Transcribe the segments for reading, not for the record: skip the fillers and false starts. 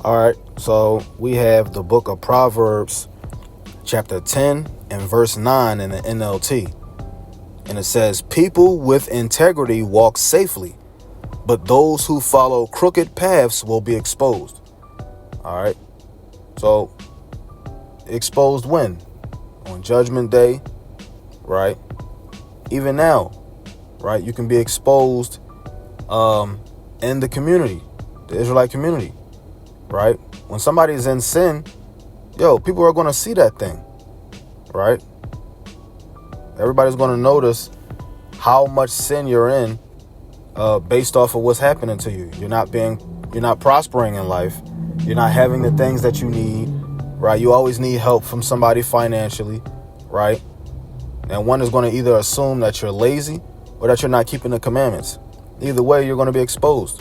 All right, so we have the book of Proverbs, chapter 10 and verse 9 in the NLT. And it says, people with integrity walk safely, but those who follow crooked paths will be exposed. All right, so exposed when? On Judgment Day, right? Even now, right? You can be exposed in the community, the Israelite community, right? When somebody's in sin, people are going to see that thing, right? Everybody's going to notice how much sin you're in based off of what's happening to you. You're not prospering in life. You're not having the things that you need, right? You always need help from somebody financially, right? And one is going to either assume that you're lazy or that you're not keeping the commandments. Either way, you're going to be exposed.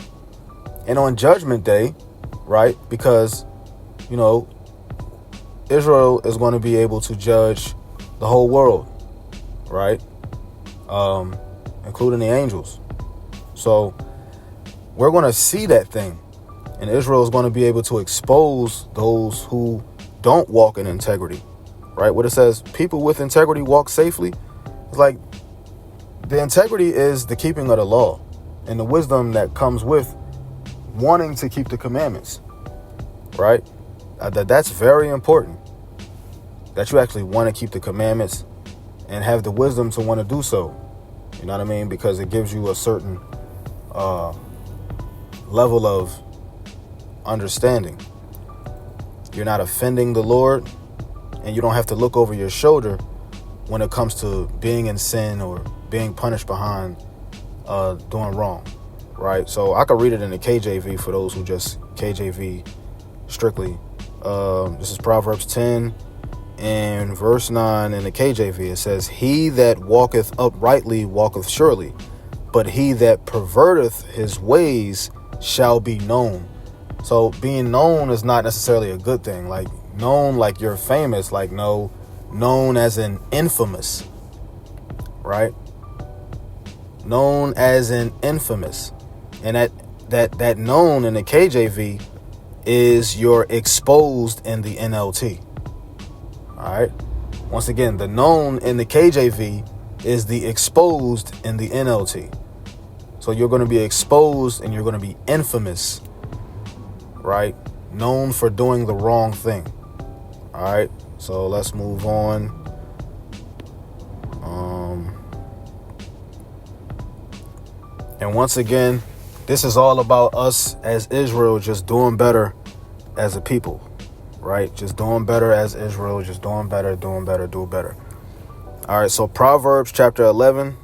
And on Judgment Day, right? Because, Israel is going to be able to judge the whole world, right? Including the angels. So we're going to see that thing. And Israel is going to be able to expose those who don't walk in integrity, right? What it says, people with integrity walk safely. It's like the integrity is the keeping of the law and the wisdom that comes with wanting to keep the commandments, right? That's very important, that you actually want to keep the commandments and have the wisdom to want to do so. You know what I mean? Because it gives you a certain level of understanding. You're not offending the Lord, and you don't have to look over your shoulder when it comes to being in sin or being punished behind doing wrong, right? So I could read it in the KJV for those who just KJV strictly. This is Proverbs 10 and verse 9 in the KJV. It says, he that walketh uprightly walketh surely, but he that perverteth his ways shall be known. So being known is not necessarily a good thing. Like known, like you're famous, like known as in infamous, right? Known as in infamous. And that known in the KJV is you're exposed in the NLT. All right. Once again, the known in the KJV is the exposed in the NLT. So you're going to be exposed and you're going to be infamous, right? Known for doing the wrong thing. All right. So let's move on. And once again, this is all about us as Israel just doing better as a people, right? Just doing better as Israel, just doing better, do better. All right, so Proverbs chapter 11,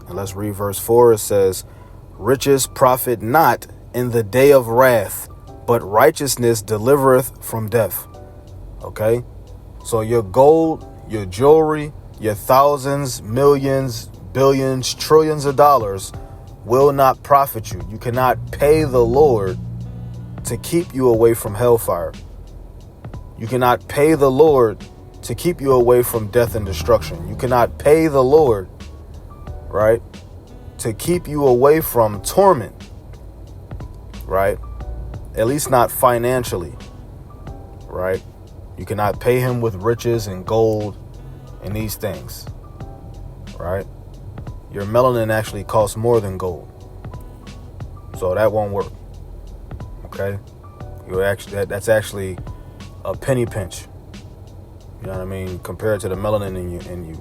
and let's read verse 4. It says, riches profit not in the day of wrath, but righteousness delivereth from death. Okay, so your gold, your jewelry, your thousands, millions, billions, trillions of dollars will not profit you. You cannot pay the Lord to keep you away from hellfire. You cannot pay the Lord to keep you away from death and destruction. You cannot pay the Lord, right, to keep you away from torment, right? At least not financially, right? You cannot pay him with riches and gold and these things, right? Your melanin actually costs more than gold. So that won't work. Okay? That's actually a penny pinch. You know what I mean? Compared to the melanin in you.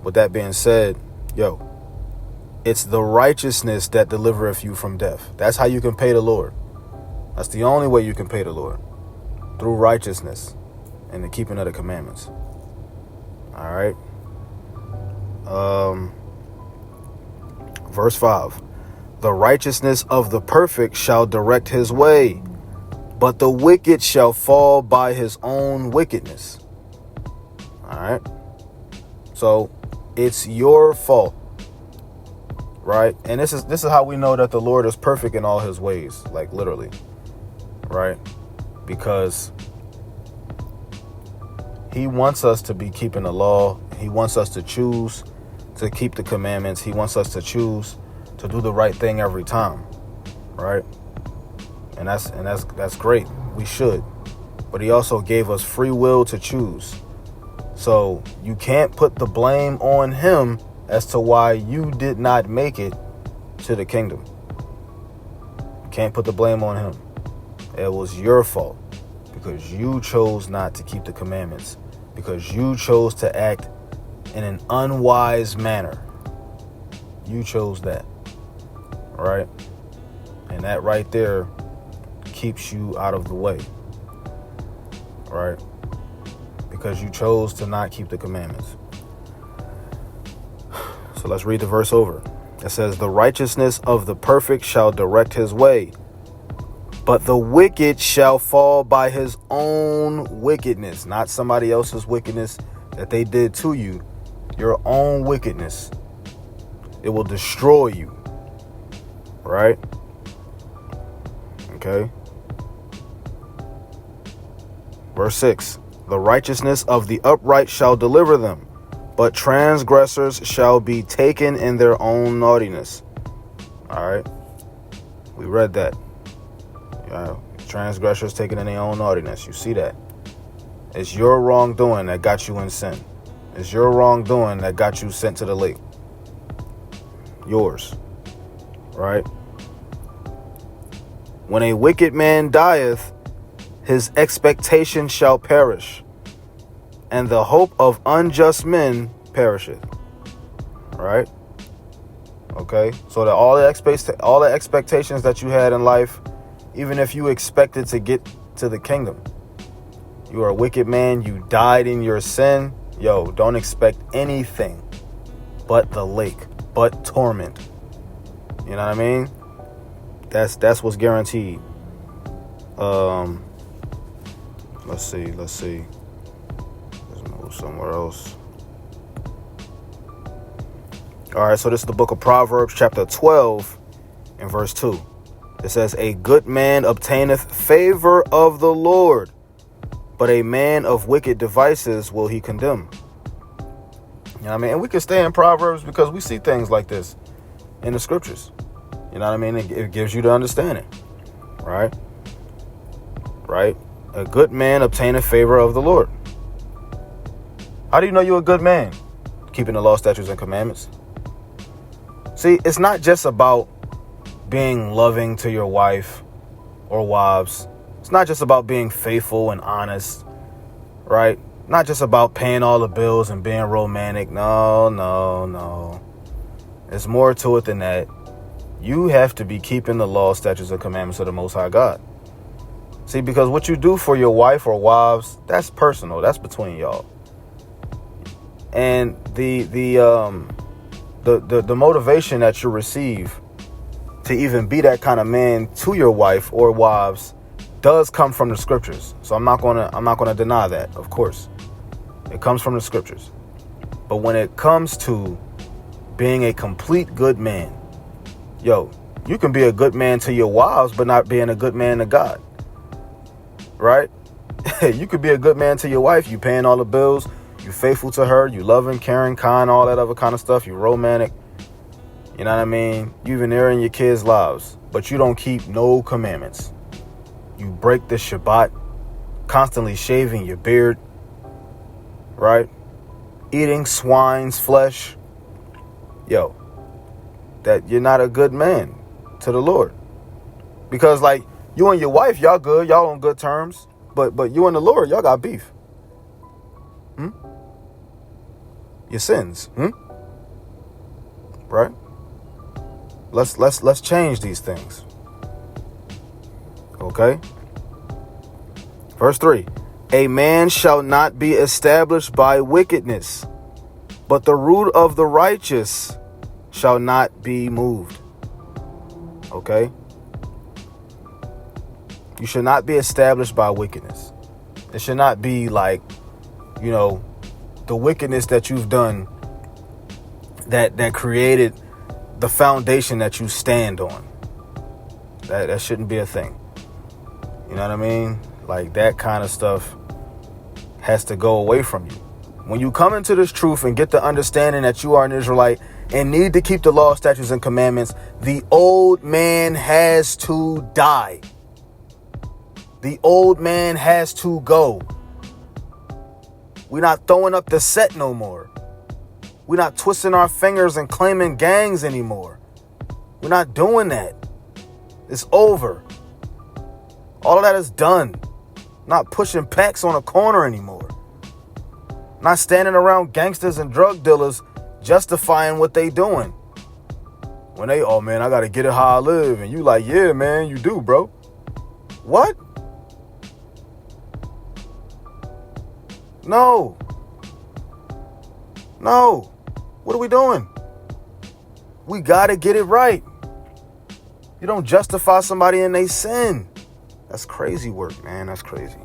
With that being said, it's the righteousness that delivereth you from death. That's how you can pay the Lord. That's the only way you can pay the Lord. Through righteousness and the keeping of the commandments. All right. Verse 5. The righteousness of the perfect shall direct his way, but the wicked shall fall by his own wickedness. All right. So it's your fault, right? And this is how we know that the Lord is perfect in all his ways, like literally, right? Because he wants us to be keeping the law. He wants us to choose to keep the commandments. He wants us to choose to do the right thing every time, right? And that's great. We should. But he also gave us free will to choose. So you can't put the blame on him as to why you did not make it to the kingdom. You can't put the blame on him. It was your fault because you chose not to keep the commandments, because you chose to act in an unwise manner. You chose that, right? And that right there keeps you out of the way, right? Because you chose to not keep the commandments. So let's read the verse over. It says, the righteousness of the perfect shall direct his way, but the wicked shall fall by his own wickedness. Not somebody else's wickedness that they did to you. Your own wickedness. It will destroy you. Right? Okay. Verse 6. The righteousness of the upright shall deliver them, but transgressors shall be taken in their own naughtiness. All right. We read that. Transgressors taken in their own naughtiness. You see that? It's your wrongdoing that got you in sin. It's your wrongdoing that got you sent to the lake. Yours. Right? When a wicked man dieth, his expectation shall perish, and the hope of unjust men perisheth. Right? Okay? So that all the expectations that you had in life, even if you expected to get to the kingdom, you are a wicked man, you died in your sin, yo, don't expect anything but the lake, but torment. You know what I mean? That's what's guaranteed. Let's see. Let's move somewhere else. All right, so this is the book of Proverbs, chapter 12, and verse 2. It says, a good man obtaineth favor of the Lord, but a man of wicked devices will he condemn. You know what I mean? And we can stay in Proverbs because we see things like this in the scriptures. You know what I mean? It gives you the understanding. Right? Right? A good man obtaineth favor of the Lord. How do you know you're a good man? Keeping the law, statutes, and commandments. See, it's not just about being loving to your wife or wives. It's not just about being faithful and honest, right? Not just about paying all the bills and being romantic. No. There's more to it than that. You have to be keeping the law, statutes, and commandments of the Most High God. See, because what you do for your wife or wives, that's personal. That's between y'all. And the motivation that you receive to even be that kind of man to your wife or wives does come from the scriptures. So I'm not gonna deny that. Of course, it comes from the scriptures. But when it comes to being a complete good man, yo, you can be a good man to your wives, but not being a good man to God. Right? You could be a good man to your wife. You paying all the bills. You faithful to her. You loving, caring, kind, all that other kind of stuff. You romantic. You know what I mean? You even there in your kids' lives, but you don't keep no commandments. You break the Shabbat, constantly shaving your beard, right? Eating swine's flesh. Yo, that you're not a good man to the Lord. Because like you and your wife, y'all good, y'all on good terms, but you and the Lord, y'all got beef. Your sins, right? Let's change these things. Okay? Verse 3. A man shall not be established by wickedness, but the root of the righteous shall not be moved. Okay? You should not be established by wickedness. It should not be like, the wickedness that you've done that created the foundation that you stand on. That shouldn't be a thing. You know what I mean? Like that kind of stuff has to go away from you. When you come into this truth and get the understanding that you are an Israelite and need to keep the law, statutes, and commandments, the old man has to die. The old man has to go. We're not throwing up the set no more. We're not twisting our fingers and claiming gangs anymore. We're not doing that. It's over. All of that is done. Not pushing packs on a corner anymore. Not standing around gangsters and drug dealers justifying what they doing. When they, oh man, I gotta get it how I live. And you like, yeah, man, you do, bro. What? No. What are we doing? We gotta get it right. You don't justify somebody in their sin. That's crazy work, man. That's crazy.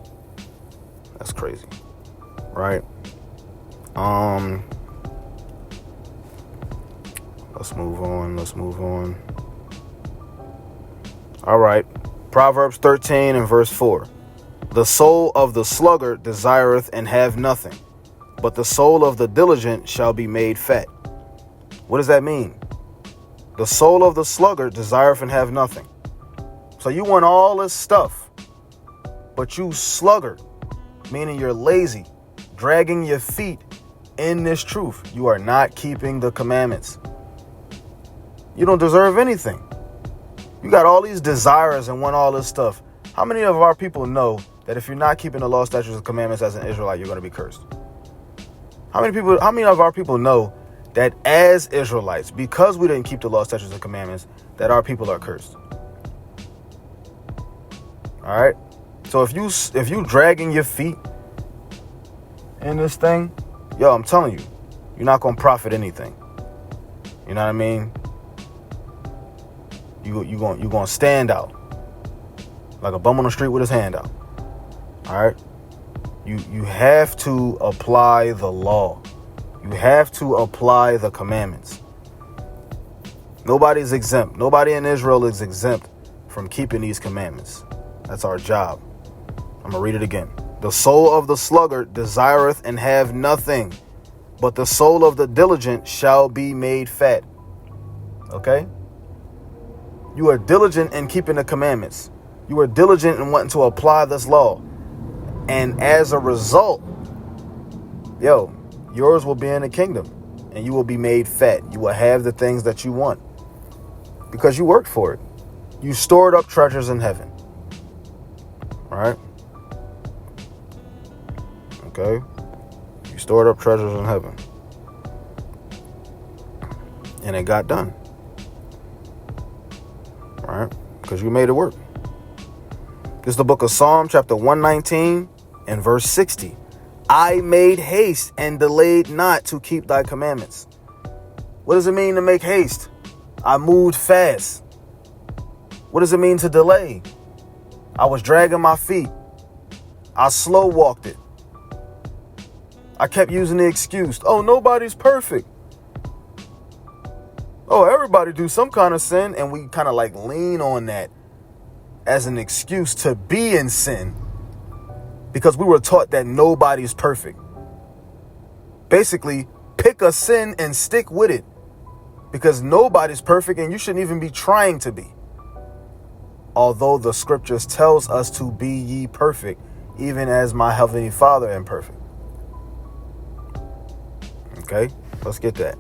Right? Let's move on. All right. Proverbs 13 and verse 4. The soul of the sluggard desireth and have nothing, but the soul of the diligent shall be made fat. What does that mean? The soul of the sluggard desireth and have nothing. So you want all this stuff, but you sluggard, meaning you're lazy, dragging your feet in this truth. You are not keeping the commandments. You don't deserve anything. You got all these desires and want all this stuff. How many of our people know that if you're not keeping the law, statutes, and commandments as an Israelite, you're going to be cursed? How many of our people know that as Israelites, because we didn't keep the law, statutes, and commandments, that our people are cursed? All right. So if you dragging your feet in this thing, yo, I'm telling you, you're not going to profit anything. You know what I mean? You going to stand out like a bum on the street with his hand out. All right. You have to apply the law. You have to apply the commandments. Nobody's exempt. Nobody in Israel is exempt from keeping these commandments. That's our job. I'm going to read it again. The soul of the sluggard desireth and have nothing, but the soul of the diligent shall be made fat. Okay? You are diligent in keeping the commandments. You are diligent in wanting to apply this law. And as a result, yours will be in the kingdom and you will be made fat. You will have the things that you want because you worked for it. You stored up treasures in heaven. All right? Okay? You stored up treasures in heaven. And it got done. All right? Because you made it work. This is the book of Psalm, chapter 119 and verse 60. I made haste and delayed not to keep thy commandments. What does it mean to make haste? I moved fast. What does it mean to delay? I was dragging my feet. I slow walked it. I kept using the excuse, oh, nobody's perfect. Oh, everybody do some kind of sin. And we kind of like lean on that as an excuse to be in sin because we were taught that nobody's perfect. Basically, pick a sin and stick with it because nobody's perfect and you shouldn't even be trying to be. Although the scriptures tells us to be ye perfect, even as my heavenly Father am perfect. Okay, let's get that.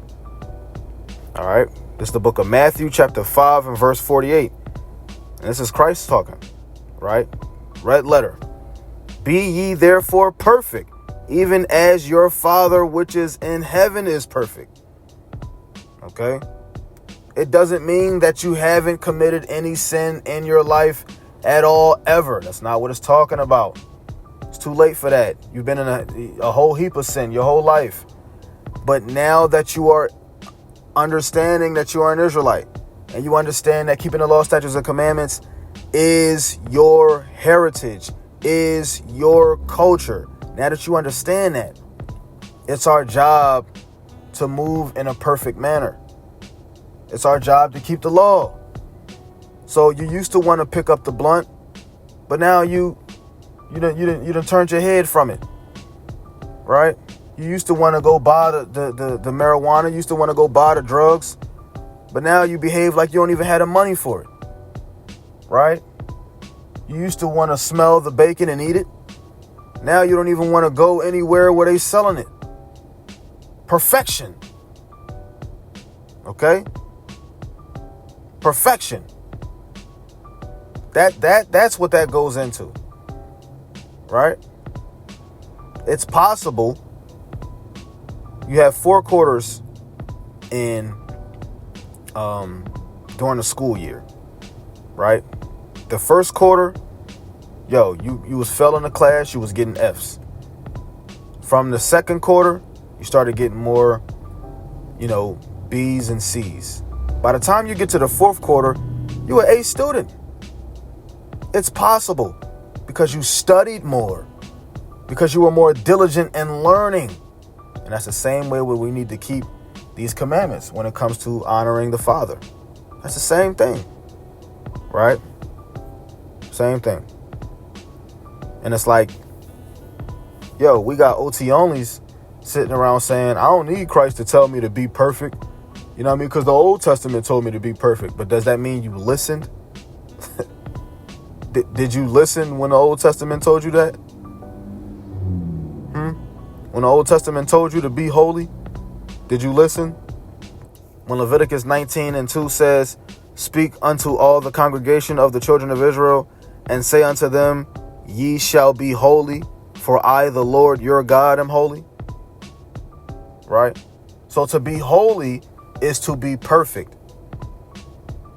All right, this is the book of Matthew, chapter 5 and verse 48. And this is Christ talking, right? Red letter. Be ye therefore perfect, even as your Father which is in heaven is perfect. Okay? It doesn't mean that you haven't committed any sin in your life at all, ever. That's not what it's talking about. It's too late for that. You've been in a whole heap of sin your whole life. But now that you are understanding that you are an Israelite, and you understand that keeping the law, statutes, and commandments is your heritage, is your culture. Now that you understand that, it's our job to move in a perfect manner. It's our job to keep the law. So you used to want to pick up the blunt, but now you done turned your head from it, right? You used to want to go buy the marijuana. You used to want to go buy the drugs. But now you behave like you don't even have the money for it, right? You used to want to smell the bacon and eat it. Now you don't even want to go anywhere where they selling it. Perfection. Okay? Perfection. That's what that goes into. Right? It's possible you have 4 quarters in during the school year. Right? The first quarter, you was failing the class, you was getting F's. From the second quarter, you started getting more, B's and C's. By the time you get to the fourth quarter, you're an A student. It's possible because you studied more, because you were more diligent in learning. And that's the same way where we need to keep these commandments when it comes to honoring the Father. That's the same thing, right? Same thing. And it's like, we got OT onlys sitting around saying, I don't need Christ to tell me to be perfect. You know what I mean? Because the Old Testament told me to be perfect. But does that mean you listened? Did you listen when the Old Testament told you that? When the Old Testament told you to be holy, did you listen? When Leviticus 19:2 says, speak unto all the congregation of the children of Israel and say unto them, ye shall be holy, for I, the Lord your God, am holy. Right? So to be holy is to be perfect.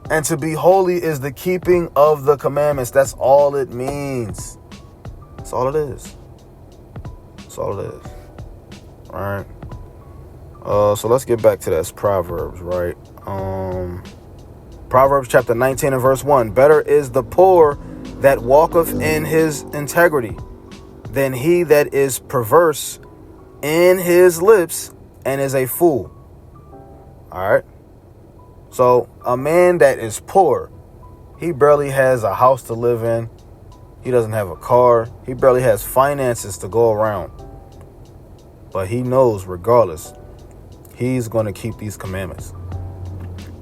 And to be holy is the keeping of the commandments. That's all it means. That's all it is. That's all it is. All right. So let's get back to that. It's Proverbs, right? Proverbs chapter 19 and verse 1. Better is the poor that walketh in his integrity than he that is perverse in his lips and is a fool. All right. So a man that is poor, he barely has a house to live in. He doesn't have a car. He barely has finances to go around. But he knows regardless, he's going to keep these commandments.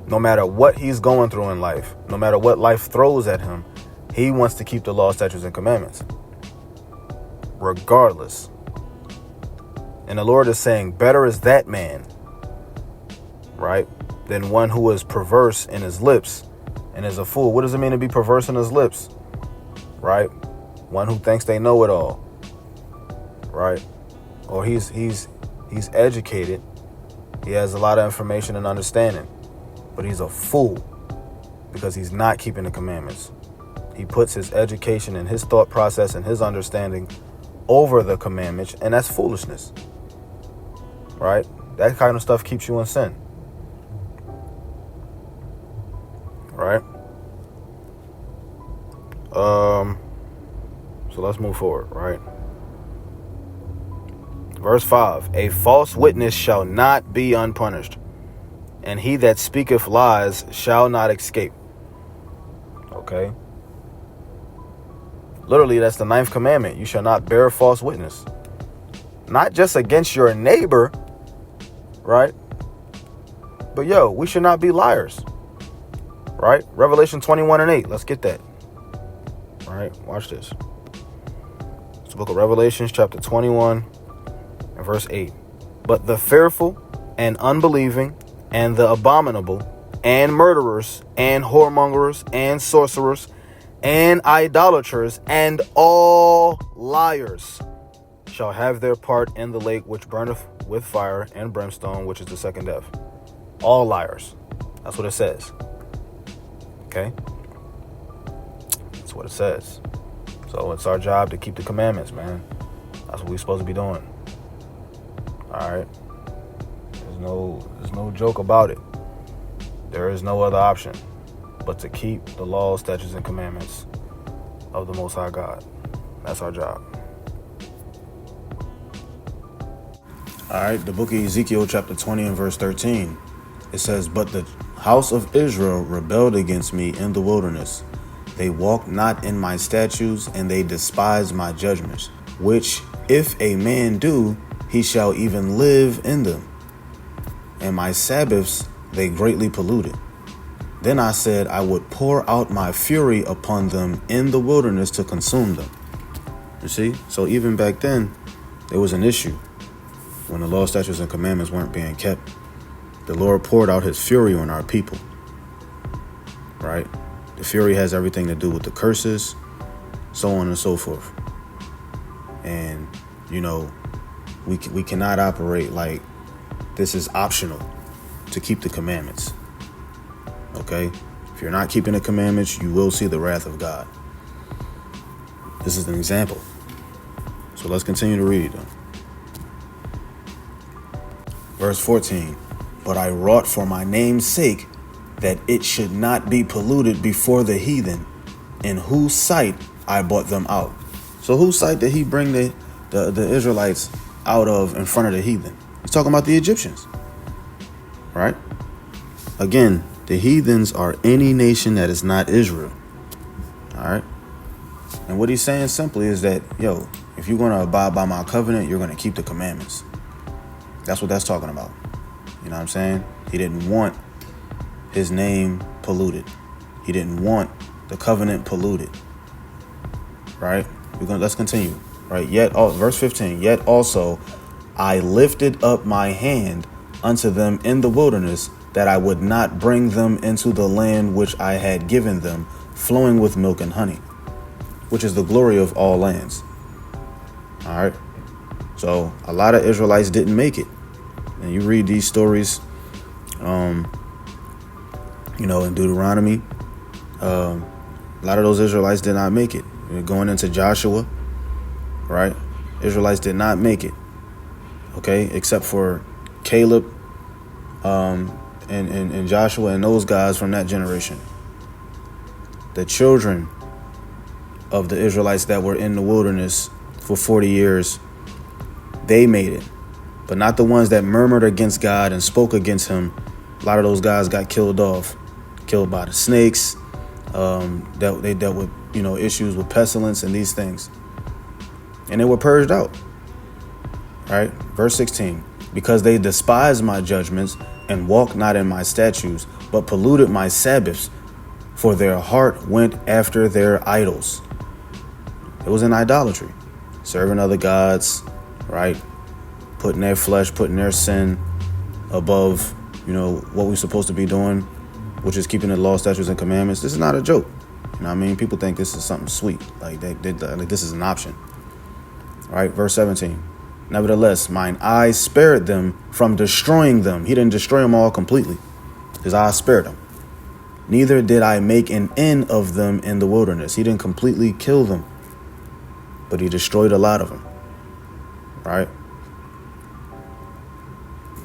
No matter what he's going through in life, no matter what life throws at him, he wants to keep the law, statutes, and commandments. Regardless. And the Lord is saying, better is that man, right, than one who is perverse in his lips and is a fool. What does it mean to be perverse in his lips? Right? One who thinks they know it all. Right? Or he's educated. He has a lot of information and understanding. But he's a fool because he's not keeping the commandments. He puts his education and his thought process and his understanding over the commandments, and that's foolishness. Right? That kind of stuff keeps you in sin. Right? So let's move forward, right? Verse 5. A false witness shall not be unpunished, and he that speaketh lies shall not escape. Okay? Literally, that's the 9th commandment. You shall not bear false witness. Not just against your neighbor, right? But we should not be liars. Right? Revelation 21:8. Let's get that. All right, watch this. It's the book of Revelation, chapter 21 and verse 8. But the fearful and unbelieving and the abominable and murderers and whoremongers and sorcerers and idolaters and all liars shall have their part in the lake which burneth with fire and brimstone, which is the second death. All liars. That's what it says. Okay? That's what it says. So it's our job to keep the commandments, man. That's what we're supposed to be doing. All right? There's no joke about it. There is no other option but to keep the laws, statutes, and commandments of the Most High God. That's our job. All right, the book of Ezekiel, chapter 20 and verse 13. It says, but the house of Israel rebelled against me in the wilderness. They walked not in my statutes, and they despised my judgments, which if a man do, he shall even live in them. And my Sabbaths they greatly polluted. Then I said I would pour out my fury upon them in the wilderness to consume them. You see? So even back then, there was an issue. When the law, statutes, and commandments weren't being kept, the Lord poured out his fury on our people. Right? The fury has everything to do with the curses, so on and so forth. And, we cannot operate like this is optional to keep the commandments. Okay? If you're not keeping the commandments, you will see the wrath of God. This is an example. So let's continue to read them. Verse 14. But I wrought for my name's sake that it should not be polluted before the heathen, in whose sight I brought them out. So whose sight did he bring the Israelites out of in front of the heathen? He's talking about the Egyptians. Right? Again, the heathens are any nation that is not Israel. All right? And what he's saying simply is that, if you're going to abide by my covenant, you're going to keep the commandments. That's what that's talking about. You know what I'm saying? He didn't want his name polluted. He didn't want the covenant polluted. Right? Let's continue. Right? Verse 15. Yet also I lifted up my hand unto them in the wilderness, that I would not bring them into the land which I had given them, flowing with milk and honey, which is the glory of all lands. All right. So a lot of Israelites didn't make it. And you read these stories, in Deuteronomy, a lot of those Israelites did not make it. Going into Joshua, right? Israelites did not make it. Okay. Except for Caleb, and Joshua and those guys from that generation. The children of the Israelites that were in the wilderness for 40 years, they made it. But not the ones that murmured against God and spoke against him. A lot of those guys got killed by the snakes. They dealt with, issues with pestilence and these things. And they were purged out. Right? Verse 16. Because they despised my judgments and walked not in my statutes, but polluted my Sabbaths, for their heart went after their idols. It was in idolatry, serving other gods, right? Putting their flesh, putting their sin above, what we're supposed to be doing, which is keeping the law, statutes, and commandments. This is not a joke. You know what I mean? People think this is something sweet, like this is an option. All right, verse 17. Nevertheless, mine eyes spared them from destroying them. He didn't destroy them all completely. His eyes spared them. Neither did I make an end of them in the wilderness. He didn't completely kill them, but he destroyed a lot of them. Right?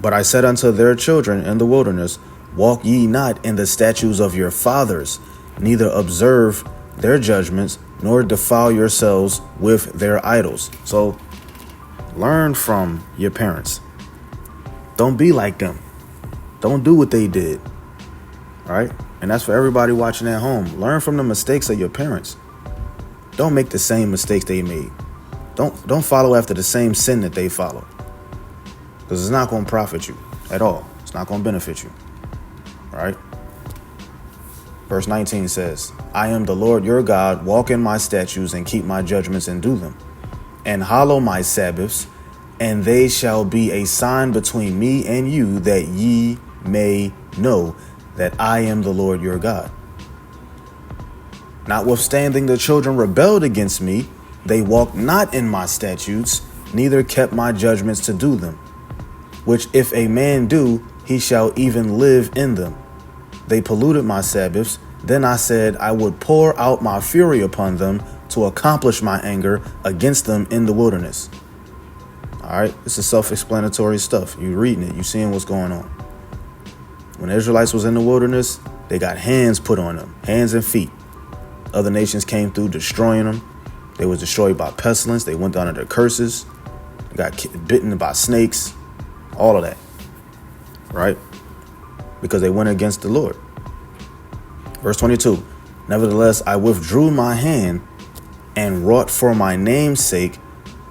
But I said unto their children in the wilderness, walk ye not in the statutes of your fathers, neither observe their judgments, nor defile yourselves with their idols. So learn from your parents. Don't be like them. Don't do what they did. Right? And that's for everybody watching at home. Learn from the mistakes of your parents. Don't make the same mistakes they made. Don't follow after the same sin that they followed. Because it's not going to profit you at all. It's not going to benefit you. Right? Verse 19 says, I am the Lord your God, walk in my statutes and keep my judgments and do them, and hallow my Sabbaths, and they shall be a sign between me and you, that ye may know that I am the Lord your God. Notwithstanding the children rebelled against me, they walked not in my statutes, neither kept my judgments to do them, which if a man do, he shall even live in them. They polluted my Sabbaths. Then I said I would pour out my fury upon them to accomplish my anger against them in the wilderness. All right, this is self-explanatory stuff. You reading it, you seeing what's going on. When the Israelites was in the wilderness, they got hands put on them, hands and feet. Other nations came through destroying them. They was destroyed by pestilence. They went down under curses. They got bitten by snakes, all of that, right? Because they went against the Lord. Verse 22, nevertheless, I withdrew my hand and wrought for my name's sake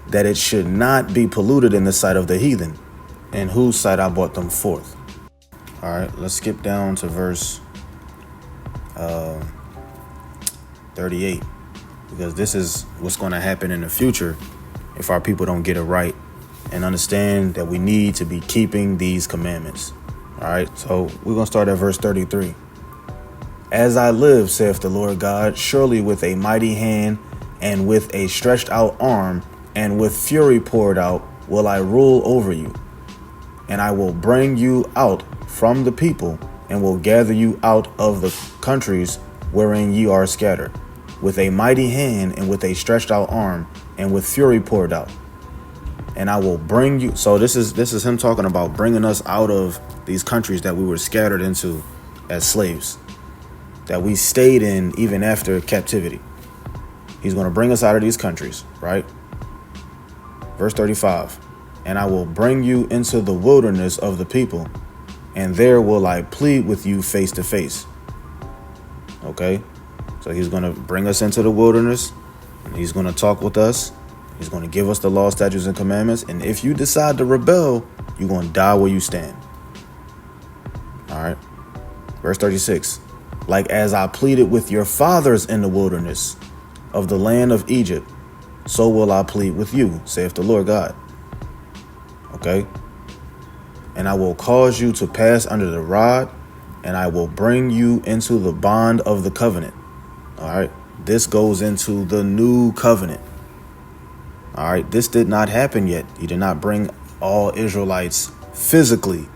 that it should not be polluted in the sight of the heathen, in whose sight I brought them forth. All right, let's skip down to verse 38, because this is what's going to happen in the future if our people don't get it right and understand that we need to be keeping these commandments. All right, so we're going to start at verse 33. As I live, saith the Lord God, surely with a mighty hand and with a stretched out arm and with fury poured out will I rule over you. And I will bring you out from the people and will gather you out of the countries wherein ye are scattered, with a mighty hand and with a stretched out arm and with fury poured out. And I will bring you. So this is him talking about bringing us out of these countries that we were scattered into as slaves, that we stayed in even after captivity. He's going to bring us out of these countries, right? Verse 35. And I will bring you into the wilderness of the people, and there will I plead with you face to face. Okay? So he's going to bring us into the wilderness, and he's going to talk with us. He's going to give us the law, statutes, and commandments. And if you decide to rebel, you're going to die where you stand. All right? Verse 36. Like as I pleaded with your fathers in the wilderness of the land of Egypt, so will I plead with you, saith the Lord God. Okay? And I will cause you to pass under the rod, and I will bring you into the bond of the covenant. All right? This goes into the new covenant. All right? This did not happen yet. He did not bring all Israelites physically.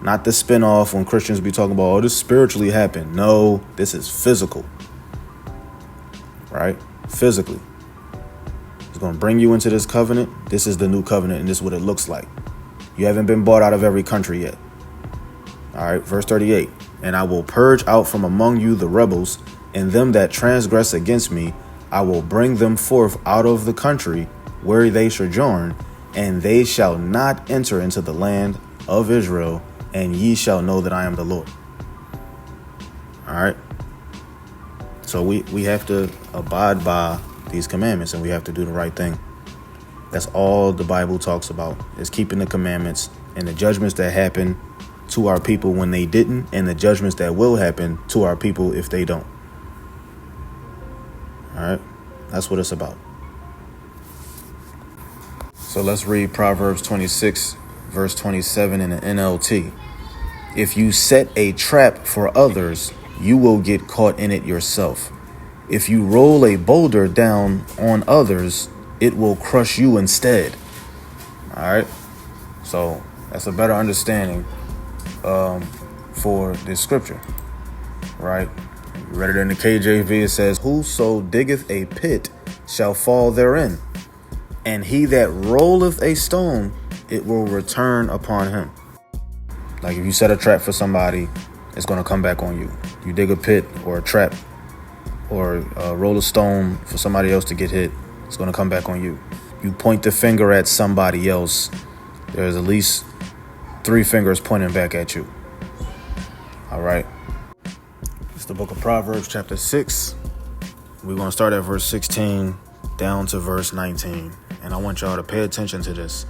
Not the spinoff when Christians be talking about, oh, this spiritually happened. No, this is physical. Right? Physically. He's going to bring you into this covenant. This is the new covenant, and this is what it looks like. You haven't been bought out of every country yet. All right, verse 38. And I will purge out from among you the rebels, and them that transgress against me, I will bring them forth out of the country where they sojourn, and they shall not enter into the land of Israel, and ye shall know that I am the Lord. All right. So we have to abide by these commandments, and we have to do the right thing. That's all the Bible talks about, is keeping the commandments and the judgments that happen to our people when they didn't, and the judgments that will happen to our people if they don't. All right. That's what it's about. So let's read Proverbs 26, verse 27 in the NLT. If you set a trap for others, you will get caught in it yourself. If you roll a boulder down on others, it will crush you instead. All right. So that's a better understanding for this scripture. Right. You read it in the KJV. It says, whoso diggeth a pit shall fall therein, and he that rolleth a stone, it will return upon him. Like if you set a trap for somebody, it's going to come back on you. You dig a pit or a trap or roll a stone for somebody else to get hit, it's going to come back on you. You point the finger at somebody else, there's at least 3 fingers pointing back at you. All right. It's the book of Proverbs, chapter 6. We're going to start at verse 16 down to verse 19. And I want y'all to pay attention to this,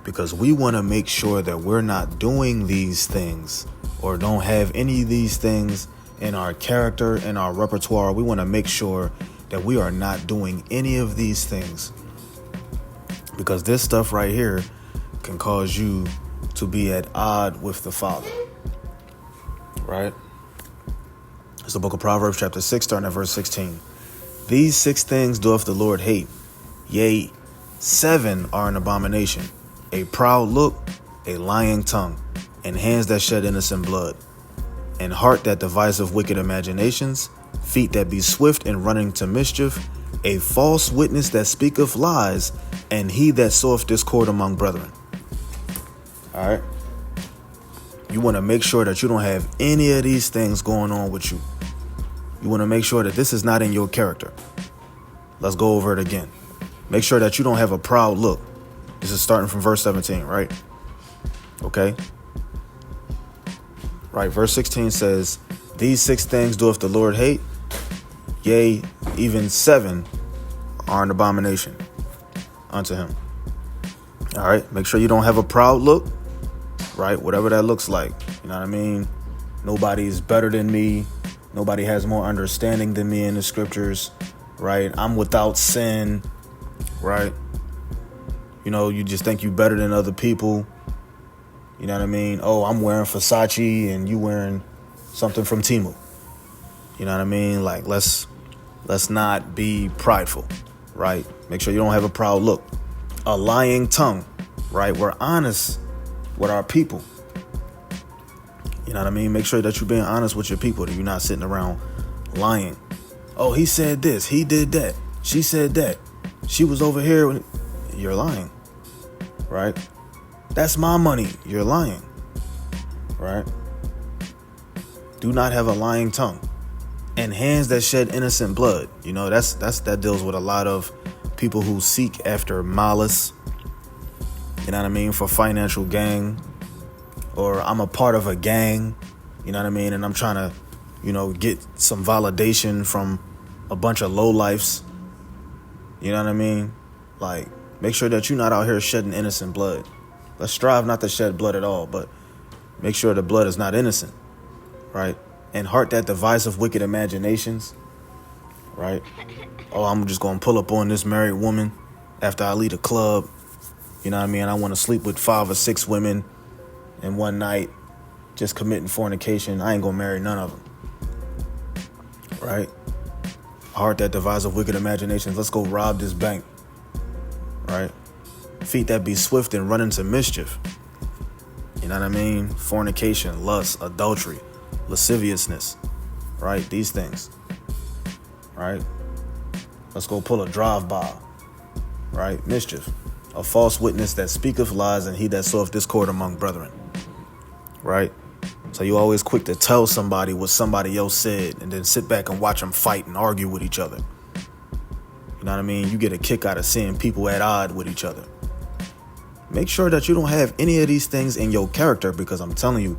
because we want to make sure that we're not doing these things or don't have any of these things in our character, in our repertoire. We want to make sure that we are not doing any of these things, because this stuff right here can cause you to be at odds with the Father. Right? It's the book of Proverbs, chapter 6, starting at verse 16. These 6 things doth the Lord hate. Yea, 7 are an abomination: a proud look, a lying tongue, and hands that shed innocent blood, and heart that deviseth wicked imaginations, feet that be swift in running to mischief, a false witness that speaketh lies, and he that soweth discord among brethren. All right. You want to make sure that you don't have any of these things going on with you. You want to make sure that this is not in your character. Let's go over it again. Make sure that you don't have a proud look. This is starting from verse 17, right? Okay. Right. Verse 16 says, these 6 things doeth the Lord hate. Yea, even 7 are an abomination unto him. All right. Make sure you don't have a proud look, right? Whatever that looks like. You know what I mean? Nobody's better than me. Nobody has more understanding than me in the scriptures, right? I'm without sin, right? You just think you better than other people. You know what I mean? Oh, I'm wearing Versace and you wearing something from B.T.M.O.I. You know what I mean? Like, let's not be prideful, right? Make sure you don't have a proud look. A lying tongue, right? We're honest with our people. You know what I mean? Make sure that you're being honest with your people, that you're not sitting around lying. Oh, he said this, he did that, she said that, she was over here. You're lying, right? That's my money. You're lying, right? Do not have a lying tongue. And hands that shed innocent blood. That deals with a lot of people who seek after malice. You know what I mean? For financial gain. Or I'm a part of a gang. You know what I mean? And I'm trying to, get some validation from a bunch of lowlifes. You know what I mean? Like, make sure that you're not out here shedding innocent blood. Let's strive not to shed blood at all, but make sure the blood is not innocent, right? And heart that device of wicked imaginations, right? Oh, I'm just going to pull up on this married woman after I leave a club. You know what I mean? I want to sleep with 5 or 6 women in one night, just committing fornication. I ain't going to marry none of them, right? Heart that device of wicked imaginations. Let's go rob this bank, right? Feet that be swift and run into mischief. You know what I mean? Fornication, lust, adultery, lasciviousness, right? These things, right? Let's go pull a drive-by, right? Mischief, a false witness that speaketh lies, and he that soweth discord among brethren, right? So you always quick to tell somebody what somebody else said and then sit back and watch them fight and argue with each other. You know what I mean? You get a kick out of seeing people at odds with each other. Make sure that you don't have any of these things in your character, because I'm telling you,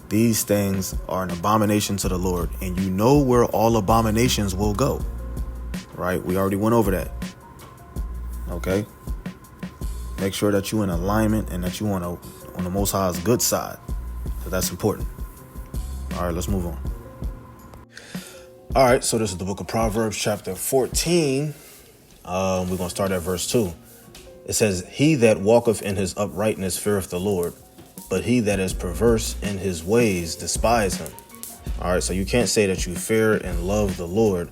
these things are an abomination to the Lord, and you know where all abominations will go, right? We already went over that, okay? Make sure that you're in alignment and that you on the Most High's good side, so that's important. All right, let's move on. All right, so this is the book of Proverbs, chapter 14. We're going to start at verse 2. It says, he that walketh in his uprightness feareth the Lord, but he that is perverse in his ways despise him. All right, so you can't say that you fear and love the Lord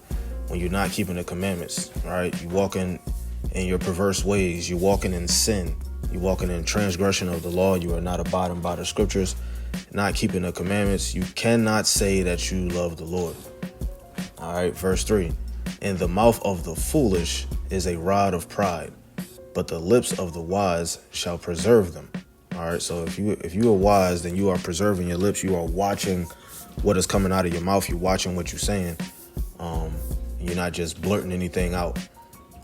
when you're not keeping the commandments. All right, you walking in your perverse ways. You're walking in sin. You're walking in transgression of the law. You are not abiding by the scriptures, not keeping the commandments. You cannot say that you love the Lord. All right, verse 3. In the mouth of the foolish is a rod of pride, but the lips of the wise shall preserve them. All right, so if you are wise, then you are preserving your lips. You are watching what is coming out of your mouth. You're watching what you're saying. You're not just blurting anything out.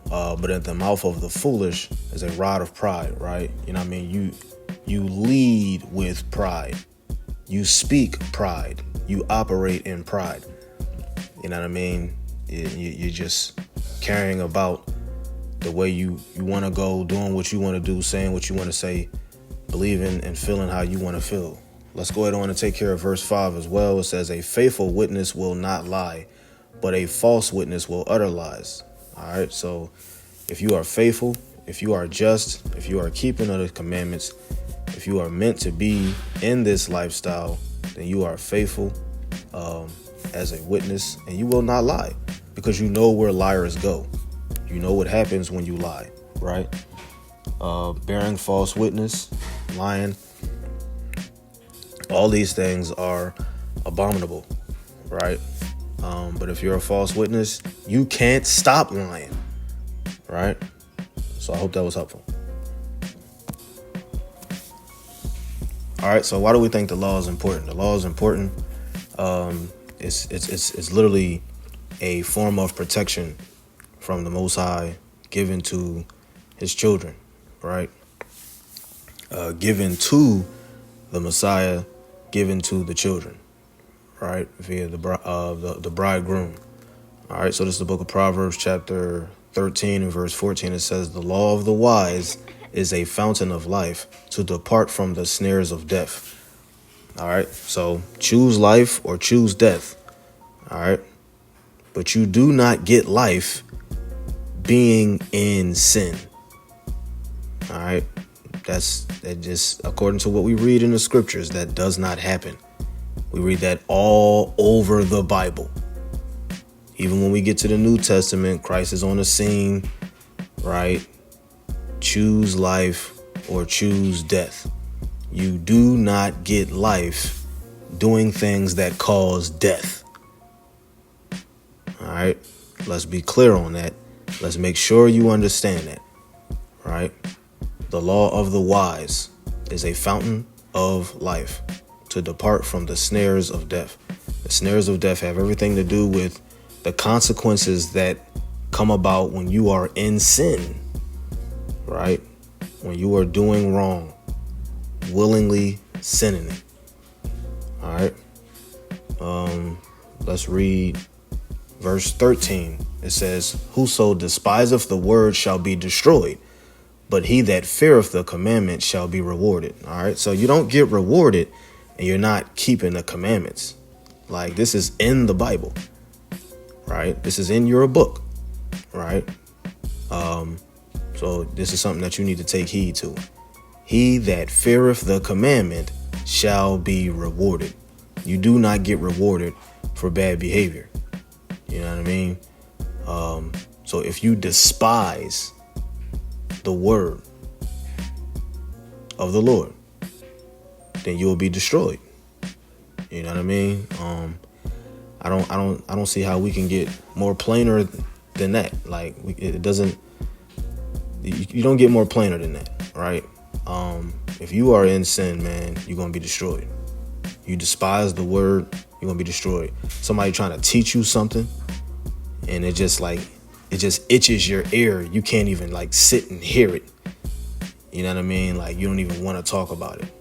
But in the mouth of the foolish is a rod of pride, right? You know what I mean? You lead with pride. You speak pride. You operate in pride. You know what I mean? You're just caring about the way you want to go, doing what you want to do, saying what you want to say, believing and feeling how you want to feel. Let's go ahead on and take care of verse 5 as well. It says, a faithful witness will not lie, but a false witness will utter lies. All right, so if you are faithful, if you are just, if you are keeping of the commandments, if you are meant to be in this lifestyle, then you are faithful as a witness, and you will not lie, because you know where liars go. You know what happens when you lie, right? Bearing false witness, lying, all these things are abominable, right? But if you're a false witness, you can't stop lying, right? So I hope that was helpful. All right, so why do we think the law is important? The law is important. It's literally a form of protection from the Most High given to his children, right? Given to the Messiah, given to the children, right? Via the bridegroom. All right, so this is the book of Proverbs, chapter 13 and verse 14. It says, the law of the wise is a fountain of life, to depart from the snares of death. All right. So choose life or choose death. All right. But you do not get life being in sin. All right. That just according to what we read in the scriptures, that does not happen. We read that all over the Bible. Even when we get to the New Testament, Christ is on the scene, right? Choose life or choose death. You do not get life doing things that cause death. All right. Let's be clear on that. Let's make sure you understand that. Right. The law of the wise is a fountain of life to depart from the snares of death. The snares of death have everything to do with the consequences that come about when you are in sin. Right. When you are doing wrong, willingly sinning it. All right. Let's read verse 13. It says, whoso despiseth the word shall be destroyed, but he that feareth the commandment shall be rewarded. All right. So you don't get rewarded and you're not keeping the commandments. Like, this is in the Bible, right? This is in your book, right? So this is something that you need to take heed to. He that feareth the commandment shall be rewarded. You do not get rewarded for bad behavior. You know what I mean? So if you despise the word of the Lord, then you will be destroyed. You know what I mean? I don't see how we can get more plainer than that. Like, it doesn't. You don't get more plainer than that, right? If you are in sin, man, you're gonna be destroyed. You despise the word, you're gonna be destroyed. Somebody trying to teach you something, and it just itches your ear. You can't even like sit and hear it. You know what I mean? Like, you don't even want to talk about it,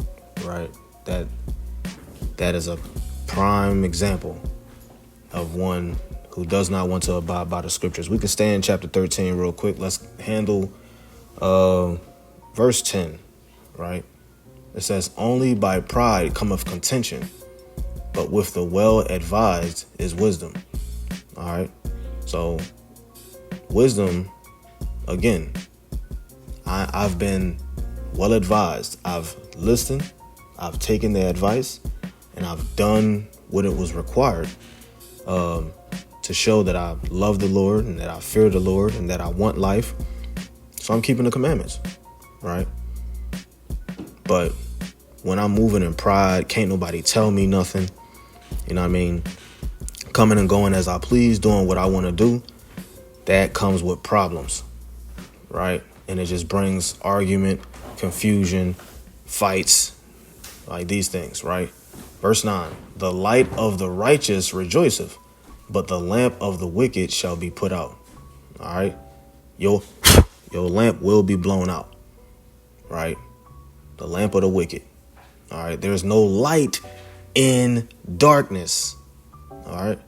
right? That is a prime example of one who does not want to abide by the scriptures. We can stay in chapter 13 real quick. Let's handle verse 10, right? It says, only by pride cometh contention, but with the well advised is wisdom. All right. So wisdom, again, I've been well advised. I've listened, I've taken the advice, and I've done what it was required to show that I love the Lord and that I fear the Lord and that I want life. So I'm keeping the commandments, right? But when I'm moving in pride, can't nobody tell me nothing. You know what I mean? Coming and going as I please, doing what I want to do. That comes with problems, right? And it just brings argument, confusion, fights, like these things, right? Verse 9, the light of the righteous rejoiceth, but the lamp of the wicked shall be put out. All right? Your lamp will be blown out, right? The lamp of the wicked. All right? There's no light in darkness. All right?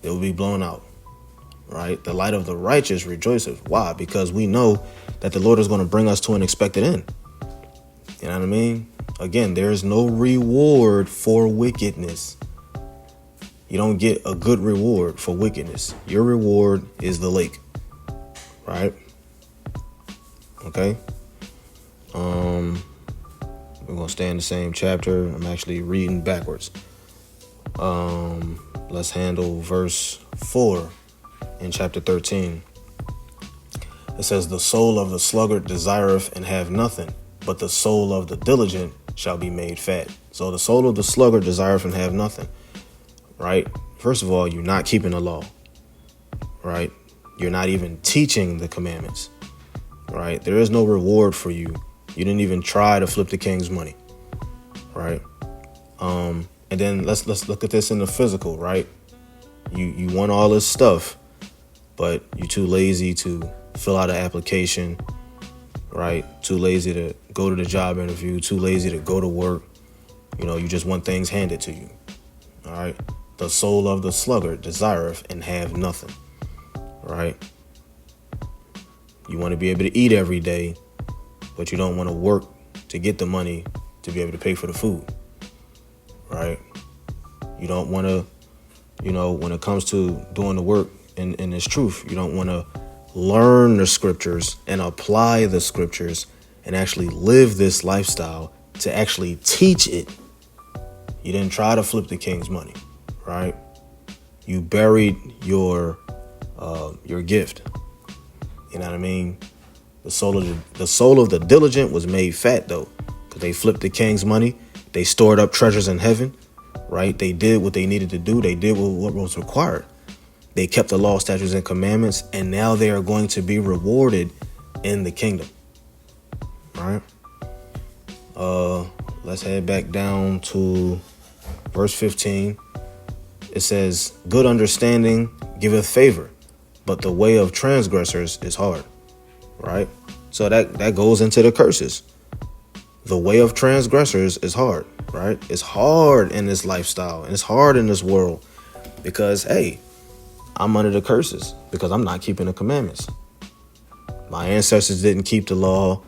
It will be blown out, right? The light of the righteous rejoiceth. Why? Because we know that the Lord is going to bring us to an expected end. You know what I mean? Again, there is no reward for wickedness. You don't get a good reward for wickedness. Your reward is the lake, right? Okay. We're going to stay in the same chapter. I'm actually reading backwards. Let's handle verse 4 in chapter 13. It says, the soul of the sluggard desireth and have nothing, but the soul of the diligent shall be made fat. So the soul of the sluggard desireth and have nothing, right? First of all, you're not keeping the law, right? You're not even teaching the commandments, right? There is no reward for you. You didn't even try to flip the king's money, right? And then let's look at this in the physical, right? You want all this stuff, but you're too lazy to fill out an application, right? Too lazy to go to the job interview, too lazy to go to work. You know, you just want things handed to you. All right. The soul of the sluggard desireth and have nothing, right? You want to be able to eat every day, but you don't want to work to get the money to be able to pay for the food, right? You don't want to, when it comes to doing the work in this truth, you don't want to learn the scriptures and apply the scriptures and actually live this lifestyle to actually teach it. You didn't try to flip the king's money, right? You buried your gift. You know what I mean? The soul of the diligent was made fat though, because they flipped the king's money. They stored up treasures in heaven, right? They did what they needed to do. They did what was required. They kept the law, statutes, and commandments, and now they are going to be rewarded in the kingdom. All right. Let's head back down to verse 15. It says, "Good understanding giveth favor, but the way of transgressors is hard." Right? So that goes into the curses. The way of transgressors is hard, right? It's hard in this lifestyle, and it's hard in this world because, hey, I'm under the curses because I'm not keeping the commandments. My ancestors didn't keep the law,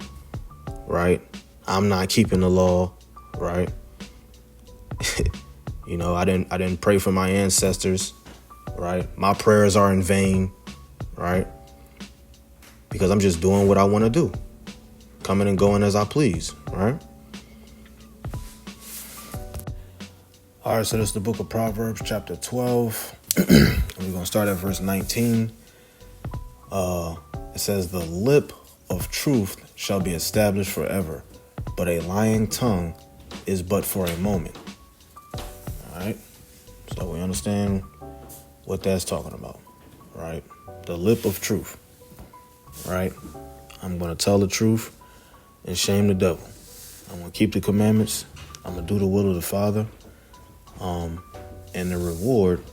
right? I'm not keeping the law, right? I didn't pray for my ancestors, right? My prayers are in vain, right? Because I'm just doing what I want to do, coming and going as I please, right? All right, so this is the book of Proverbs, chapter 12. We're going to start at verse 19. It says, "The lip of truth shall be established forever, but a lying tongue is but for a moment." All right, so we understand what that's talking about, right? The lip of truth, right? I'm going to tell the truth and shame the devil. I'm going to keep the commandments. I'm going to do the will of the Father. And the reward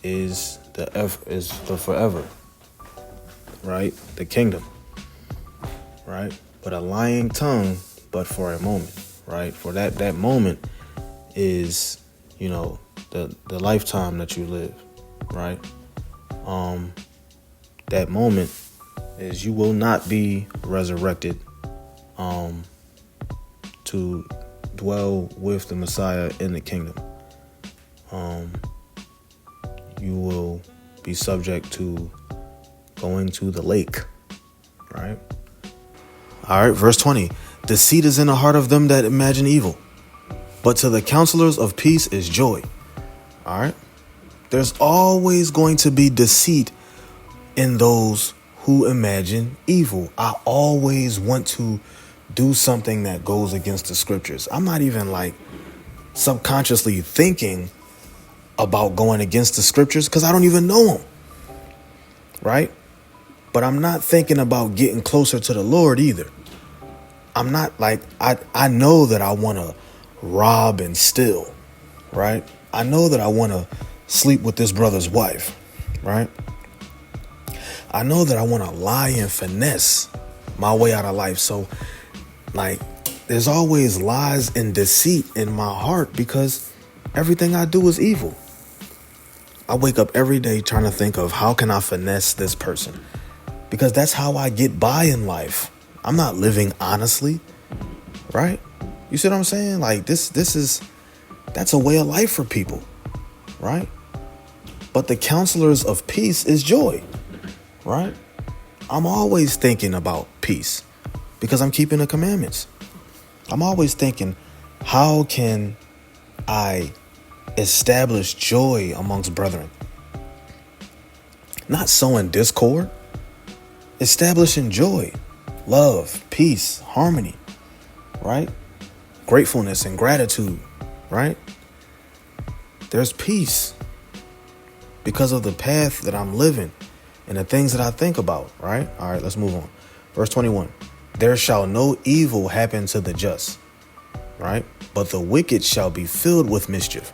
is the forever, right? The kingdom, right? But a lying tongue, but for a moment, right? For that moment is, the lifetime that you live, right? That moment is you will not be resurrected to dwell with the Messiah in the kingdom. You will be subject to going to the lake, right? All right, verse 20. "Deceit is in the heart of them that imagine evil, but to the counselors of peace is joy." All right. There's always going to be deceit in those who imagine evil. I always want to do something that goes against the scriptures. I'm not even subconsciously thinking about going against the scriptures because I don't even know them, right? But I'm not thinking about getting closer to the Lord either. I'm not I know that I want to rob and steal, right? I know that I want to sleep with this brother's wife, right? I know that I want to lie and finesse my way out of life. So there's always lies and deceit in my heart because everything I do is evil. I wake up every day trying to think of how can I finesse this person, because that's how I get by in life. I'm not living honestly, right? You see what I'm saying? That's a way of life for people, right? But the counselors of peace is joy, right? I'm always thinking about peace because I'm keeping the commandments. I'm always thinking, how can I establish joy amongst brethren? Not sowing discord, establishing joy, love, peace, harmony, right? Gratefulness and gratitude, right? There's peace because of the path that I'm living and the things that I think about, right? All right, let's move on. Verse 21. "There shall no evil happen to the just," right? "But the wicked shall be filled with mischief."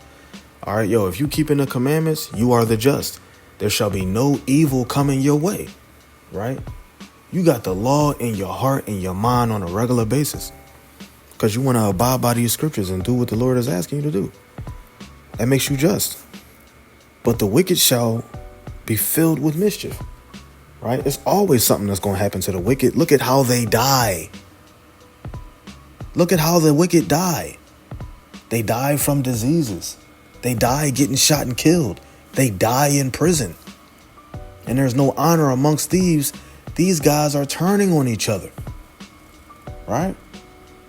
All right, if you keeping the commandments, you are the just. There shall be no evil coming your way, right? You got the law in your heart and your mind on a regular basis because you want to abide by these scriptures and do what the Lord is asking you to do. That makes you just. "But the wicked shall be filled with mischief," right? It's always something that's going to happen to the wicked. Look at how they die. Look at how the wicked die. They die from diseases. They die getting shot and killed. They die in prison. And there's no honor amongst thieves. These guys are turning on each other. Right?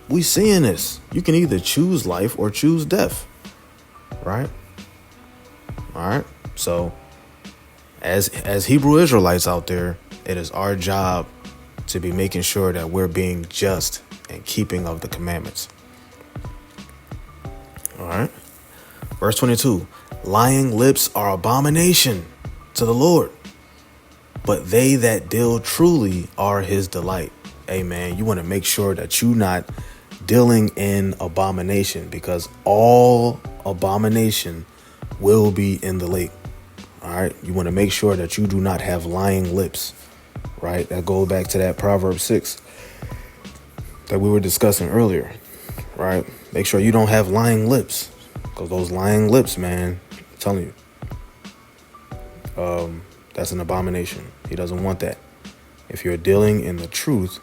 We seeing this. You can either choose life or choose death. Right? All right. So as Hebrew Israelites out there, it is our job to be making sure that we're being just and keeping of the commandments. All right. Verse 22. Lying lips are abomination to the Lord, but they that deal truly are his delight. Amen. You want to make sure that you're not dealing in abomination, because all abomination will be in the lake. All right. You want to make sure that you do not have lying lips. Right. That goes back to that Proverbs 6 that we were discussing earlier. Right. Make sure you don't have lying lips, because those lying lips, man, I'm telling you, that's an abomination. He doesn't want that. If you're dealing in the truth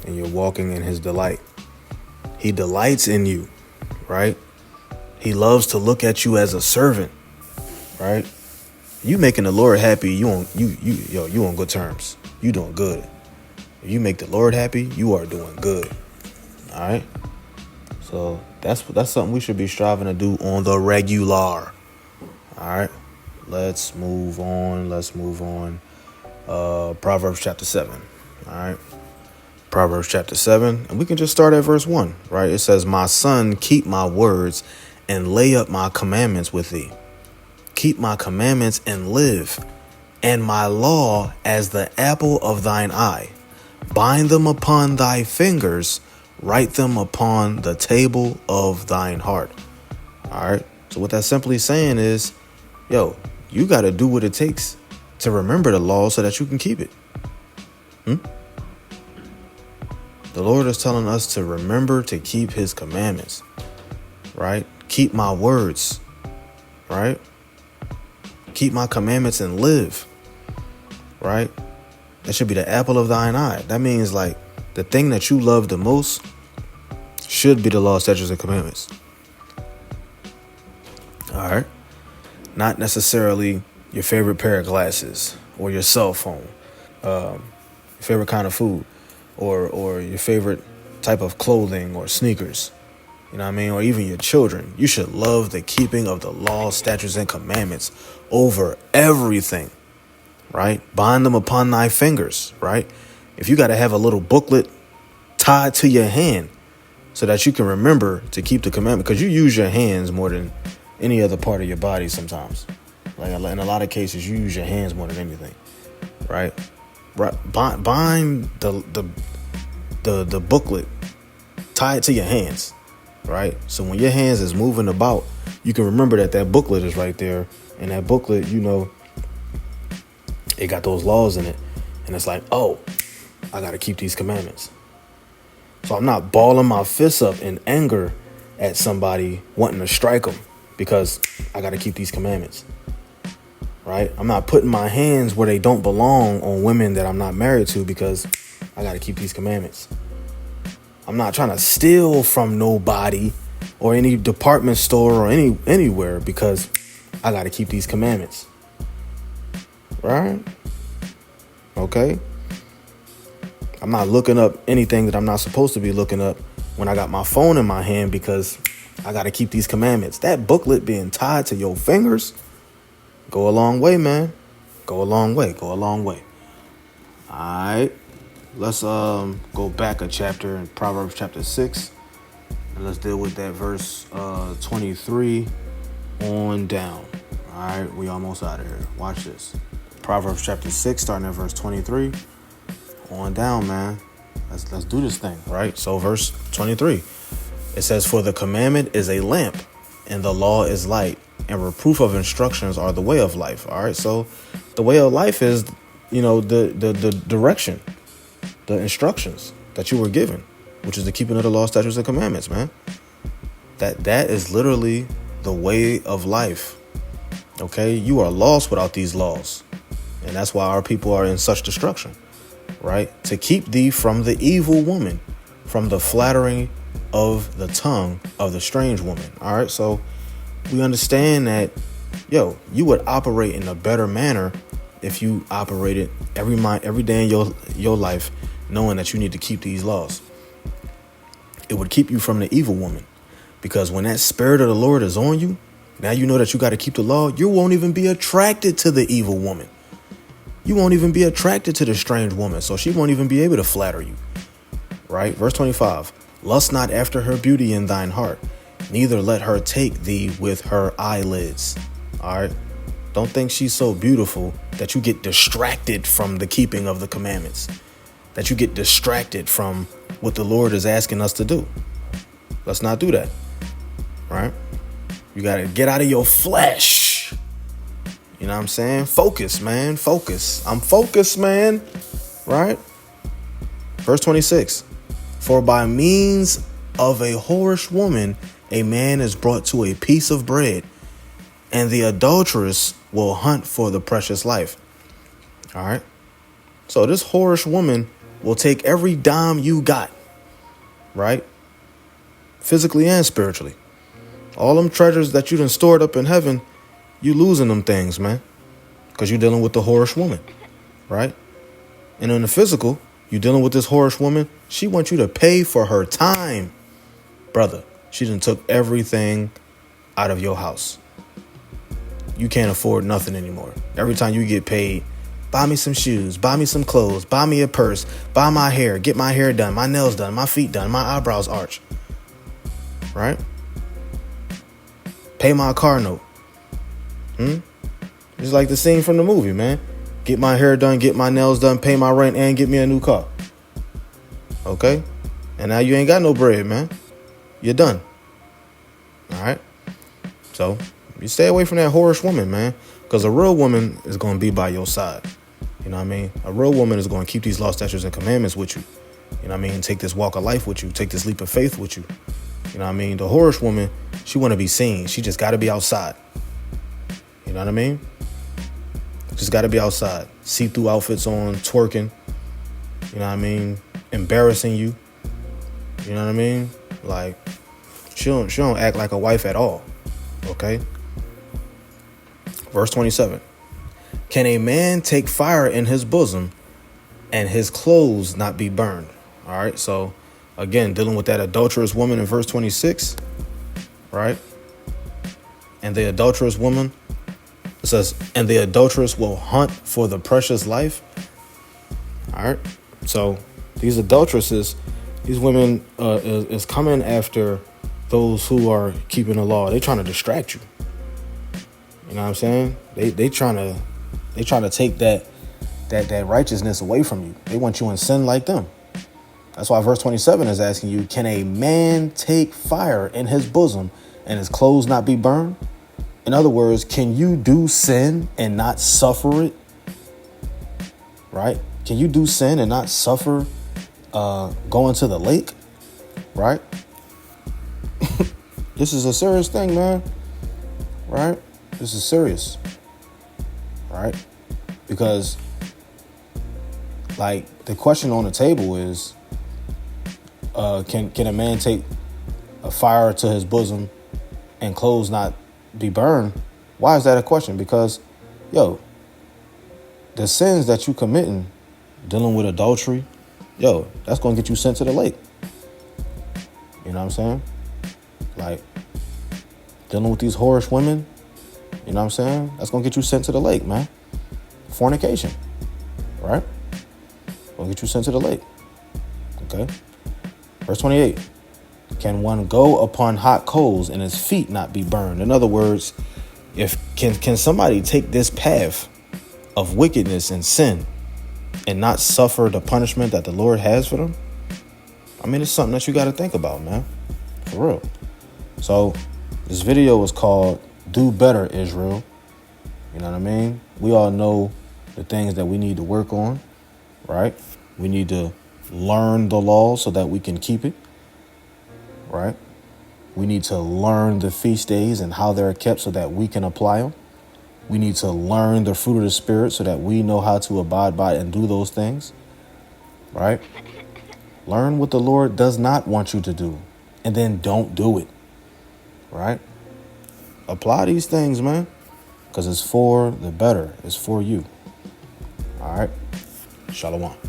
and you're walking in his delight, he delights in you. Right. He loves to look at you as a servant. Right. You making the Lord happy, you on good terms. You doing good. If you make the Lord happy, you are doing good. All right. So that's something we should be striving to do on the regular. All right. Let's move on. Proverbs chapter 7. All right. Proverbs chapter 7. And we can just start at verse 1. Right. It says, my son, keep my words and lay up my commandments with thee. Keep my commandments and live, and my law as the apple of thine eye. Bind them upon thy fingers, write them upon the table of thine heart. All right. So what that's simply saying is, you got to do what it takes to remember the law so that you can keep it. The Lord is telling us to remember to keep his commandments. Right. Keep my words. Right. Keep my commandments and live. Right. That should be the apple of thine eye. That means like the thing that you love the most should be the law, statutes, and commandments. All right. Not necessarily your favorite pair of glasses or your cell phone, your favorite kind of food, or your favorite type of clothing or sneakers. You know what I mean? Or even your children. You should love the keeping of the law, statutes, and commandments over everything. Right? Bind them upon thy fingers. Right? If you got to have a little booklet tied to your hand so that you can remember to keep the commandment, because you use your hands more than any other part of your body sometimes. Like in a lot of cases, you use your hands more than anything. Right? Bind the booklet, tie it to your hands. Right. So when your hands is moving about, you can remember that booklet is right there. And that booklet, it got those laws in it. And it's like, oh, I got to keep these commandments. So I'm not balling my fists up in anger at somebody wanting to strike them because I got to keep these commandments. Right. I'm not putting my hands where they don't belong on women that I'm not married to because I got to keep these commandments. I'm not trying to steal from nobody or any department store or anywhere because I got to keep these commandments. Right? Okay. I'm not looking up anything that I'm not supposed to be looking up when I got my phone in my hand because I got to keep these commandments. That booklet being tied to your fingers go a long way, man. Go a long way. All right. Let's go back a chapter in Proverbs chapter 6, and let's deal with that verse 23 on down. All right, we almost out of here. Watch this. Proverbs chapter 6, starting at verse 23 on down, man. Let's do this thing, right? So verse 23, it says, for the commandment is a lamp, and the law is light, and reproof of instructions are the way of life. All right, so the way of life is, the direction, the instructions that you were given, which is the keeping of the law, statutes, and commandments, man. That is literally the way of life. Okay, you are lost without these laws, and that's why our people are in such destruction. Right? To keep thee from the evil woman, from the flattering of the tongue of the strange woman. All right. So we understand that, you would operate in a better manner if you operated every day in your life, knowing that you need to keep these laws. It would keep you from the evil woman, because when that spirit of the Lord is on you, now you know that you got to keep the law. You won't even be attracted to the evil woman. You won't even be attracted to the strange woman. So she won't even be able to flatter you. Right? Verse 25. Lust not after her beauty in thine heart, neither let her take thee with her eyelids. All right. Don't think she's so beautiful that you get distracted from the keeping of the commandments, that you get distracted from what the Lord is asking us to do. Let's not do that. Right? You got to get out of your flesh. You know what I'm saying? Focus, man. Focus. I'm focused, man. Right? Verse 26. For by means of a whorish woman, a man is brought to a piece of bread, and the adulteress will hunt for the precious life. All right. So this whorish woman will take every dime you got. Right? Physically and spiritually. All them treasures that you done stored up in heaven, you losing them things, man. Because you're dealing with the whorish woman. Right? And in the physical, you're dealing with this whorish woman. She wants you to pay for her time. Brother, she done took everything out of your house. You can't afford nothing anymore. Every time you get paid, buy me some shoes, buy me some clothes, buy me a purse, buy my hair, get my hair done, my nails done, my feet done, my eyebrows arched. Right? Pay my car note. It's like the scene from the movie, man. Get my hair done, get my nails done, pay my rent, and get me a new car. Okay? And now you ain't got no bread, man. You're done. All right? So, you stay away from that whorish woman, man. Because a real woman is going to be by your side. You know what I mean? A real woman is going to keep these law, statutes, and commandments with you. You know what I mean? Take this walk of life with you. Take this leap of faith with you. You know what I mean? The whorish woman, she want to be seen. She just got to be outside. You know what I mean? Just got to be outside. See-through outfits on, twerking. You know what I mean? Embarrassing you. You know what I mean? Like, she don't act like a wife at all. Okay? Verse 27. Can a man take fire in his bosom and his clothes not be burned? All right. So again, dealing with that adulterous woman in verse 26. Right. And the adulterous woman, it says, and the adulteress will hunt for the precious life. All right. So these adulteresses, these women is coming after those who are keeping the law. They trying to distract you. You know what I'm saying? They trying to take that righteousness away from you. They want you in sin like them. That's why verse 27 is asking you, can a man take fire in his bosom and his clothes not be burned? In other words, can you do sin and not suffer it? Right? Can you do sin and not suffer going to the lake? Right? This is a serious thing, man. Right? This is serious. Right? Because, like, the question on the table is, can a man take a fire to his bosom and clothes not be burned? Why is that a question? Because, the sins that you committing, dealing with adultery, that's going to get you sent to the lake. You know what I'm saying? Like, dealing with these whorish women, you know what I'm saying? That's going to get you sent to the lake, man. Fornication, right? Going to get you sent to the lake. Okay. Verse 28. Can one go upon hot coals and his feet not be burned? In other words, can somebody take this path of wickedness and sin and not suffer the punishment that the Lord has for them? I mean, it's something that you got to think about, man. For real. So this video was called Do Better, Israel. You know what I mean? We all know the things that we need to work on, right? We need to learn the law so that we can keep it, right? We need to learn the feast days and how they're kept so that we can apply them. We need to learn the fruit of the Spirit so that we know how to abide by and do those things, right? Learn what the Lord does not want you to do and then don't do it, right? Apply these things, man, because it's for the better. It's for you. All right. Shalom.